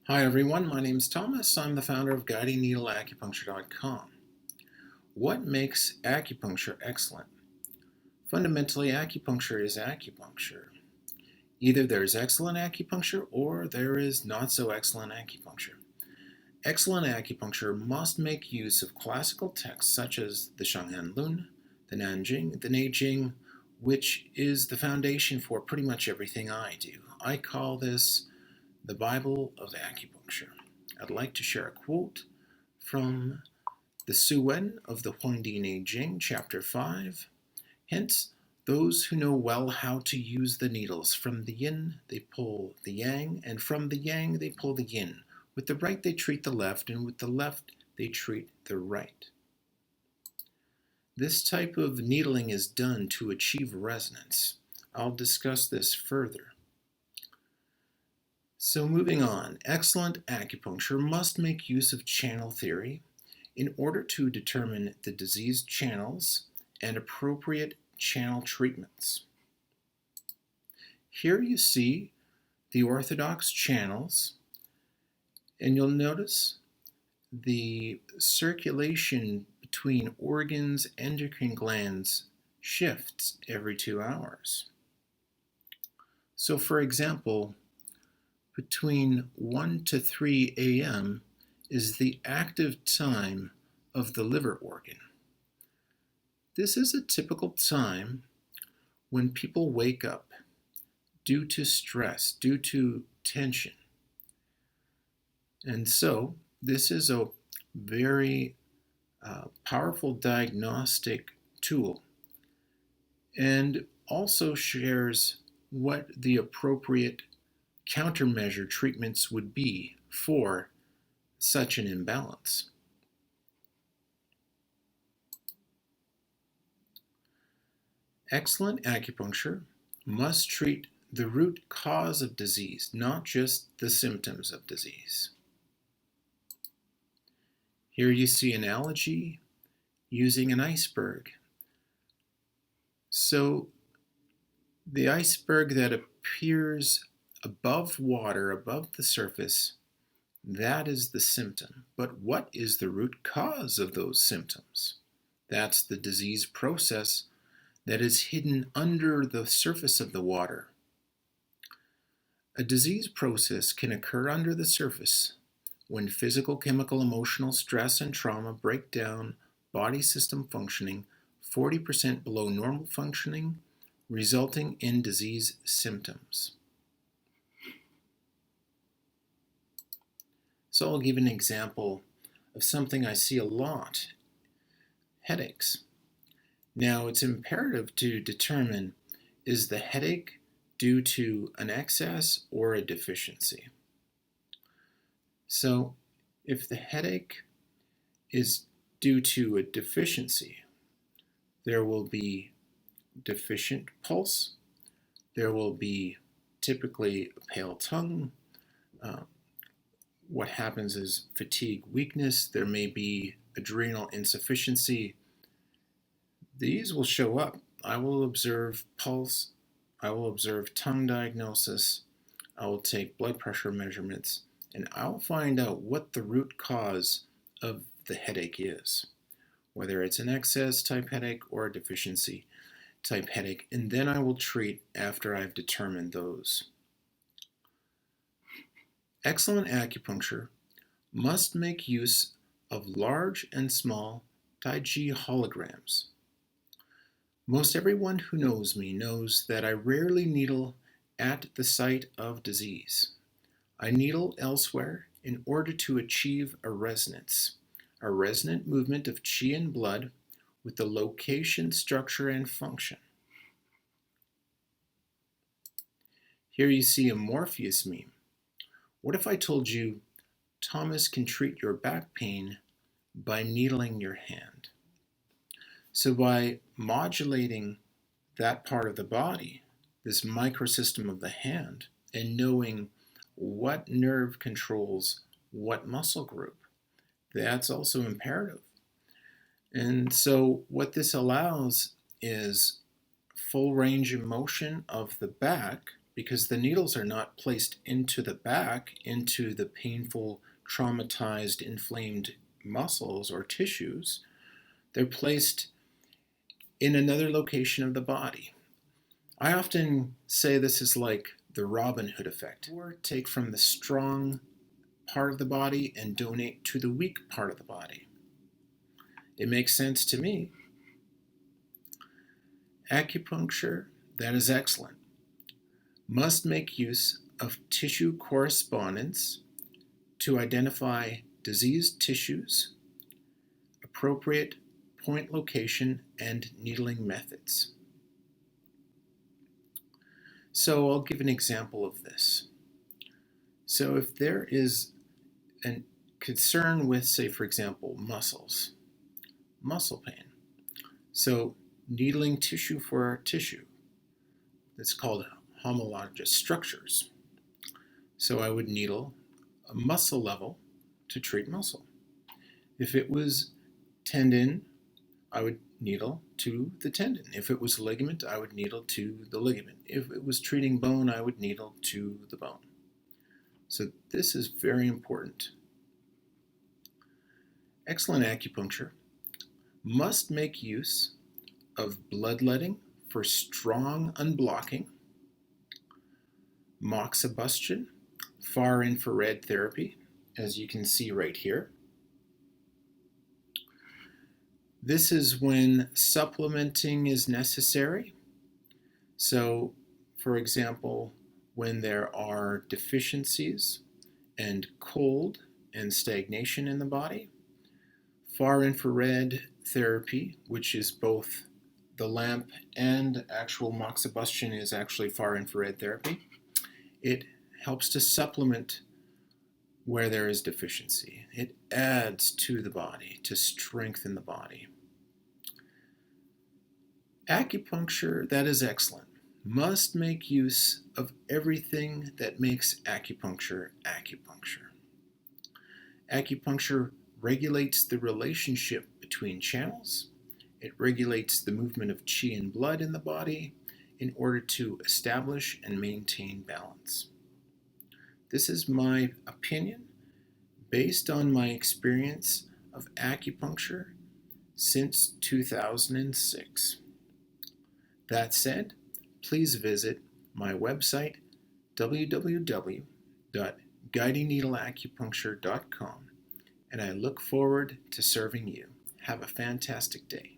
Hi everyone, my name is Thomas. I'm the founder of GuidingNeedleAcupuncture.com. What makes acupuncture excellent? Fundamentally, acupuncture is acupuncture. Either there's excellent acupuncture or there is not so excellent acupuncture. Excellent acupuncture must make use of classical texts such as the Shanghan Lun, the Nanjing, the Neijing, which is the foundation for pretty much everything I do. I call this the Bible of acupuncture. I'd like to share a quote from the Suwen of the Huangdi Neijing, chapter 5. Hence, those who know well how to use the needles, from the yin they pull the yang, and from the yang they pull the yin. With the right they treat the left, and with the left they treat the right. This type of needling is done to achieve resonance. I'll discuss this further. So moving on, excellent acupuncture must make use of channel theory in order to determine the disease channels and appropriate channel treatments. Here you see the orthodox channels, and you'll notice the circulation between organs, endocrine glands shifts every 2 hours. So for example, between 1 to 3 a.m. is the active time of the liver organ. This is a typical time when people wake up due to stress, due to tension. And so this is a very powerful diagnostic tool, and also shares what the appropriate countermeasure treatments would be for such an imbalance. Excellent acupuncture must treat the root cause of disease, not just the symptoms of disease. Here you see an analogy using an iceberg. So the iceberg that appears above water, above the surface, that is the symptom. But what is the root cause of those symptoms? That's the disease process that is hidden under the surface of the water. A disease process can occur under the surface when physical, chemical, emotional stress and trauma break down body system functioning 40% below normal functioning, resulting in disease symptoms. So I'll give an example of something I see a lot: headaches. Now, it's imperative to determine, is the headache due to an excess or a deficiency? So if the headache is due to a deficiency, there will be deficient pulse, there will be typically a pale tongue. What happens is fatigue, weakness, there may be adrenal insufficiency. These will show up. I will observe pulse, I will observe tongue diagnosis, I will take blood pressure measurements, and I'll find out what the root cause of the headache is, whether it's an excess type headache or a deficiency type headache, and then I will treat after I've determined those. Excellent acupuncture must make use of large and small Taiji holograms. Most everyone who knows me knows that I rarely needle at the site of disease. I needle elsewhere in order to achieve a resonance, a resonant movement of qi and blood with the location, structure, and function. Here you see a Morpheus meme. What if I told you Thomas can treat your back pain by needling your hand? So by modulating that part of the body, this microsystem of the hand, and knowing what nerve controls what muscle group, that's also imperative. And so what this allows is full range of motion of the back because the needles are not placed into the back, into the painful, traumatized, inflamed muscles or tissues. They're placed in another location of the body. I often say this is like the Robin Hood effect, or take from the strong part of the body and donate to the weak part of the body. It makes sense to me. Acupuncture, that is excellent, must make use of tissue correspondence to identify diseased tissues, appropriate point location, and needling methods. So I'll give an example of this. So if there is a concern with, say, for example, muscle pain, so needling tissue for tissue, that's called homologous structures. So I would needle a muscle level to treat muscle. If it was tendon, I would needle to the tendon. If it was ligament, I would needle to the ligament. If it was treating bone, I would needle to the bone. So this is very important. Excellent acupuncture must make use of bloodletting for strong unblocking, moxibustion, far infrared therapy, as you can see right here. This is when supplementing is necessary. So, for example, when there are deficiencies and cold and stagnation in the body, far infrared therapy, which is both the lamp and actual moxibustion is actually far infrared therapy. It helps to supplement where there is deficiency. It adds to the body to strengthen the body. Acupuncture, that is excellent, must make use of everything that makes acupuncture acupuncture. Acupuncture regulates the relationship between channels. It regulates the movement of qi and blood in the body in order to establish and maintain balance. This is my opinion based on my experience of acupuncture since 2006. That said, please visit my website www.guidingneedleacupuncture.com, and I look forward to serving you. Have a fantastic day.